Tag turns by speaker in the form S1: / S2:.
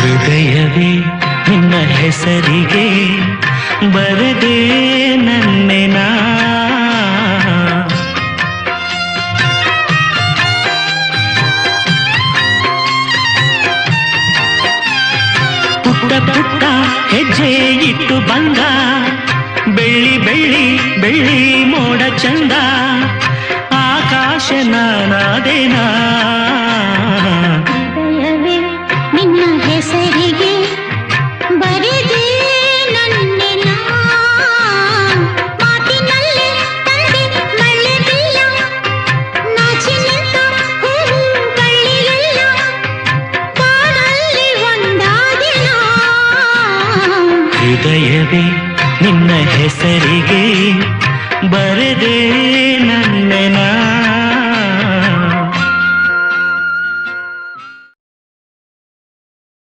S1: ಹೃದಯವೇ ನಿನ್ನ ಹೆಸರಿಗೆ ಬರದೆ ನನ್ನೆನಾ ಪುಟ್ಟ ಪುಟ್ಟ ಹೆಜ್ಜೆ ಇಟ್ಟು ಬಂದ ಬೆಳ್ಳಿ ಬೆಳ್ಳಿ ಬೆಳ್ಳಿ ಮೋಡ ಚಂದ ಆಕಾಶ ನಾನಾದೇನಾ
S2: ನಿನ್ನ ಹೆಸರಿಗೆ ಬರೆದೆ ನನ್ನೆನಾ ಮಾತಿನಲ್ಲಿ ತಂದೆ ಮಳ್ಳೆದಿಲ್ಲ ನಾಚಿ ನಿಂತ ಹೂವು ಬಳ್ಳಿಯಲ್ಲ ಬಾಳಲ್ಲಿ ಒಂದಾದಿನ
S1: ಹೃದಯವೇ ನಿನ್ನ ಹೆಸರಿಗೆ ಬರೆದೆ ನನ್ನೆನಾ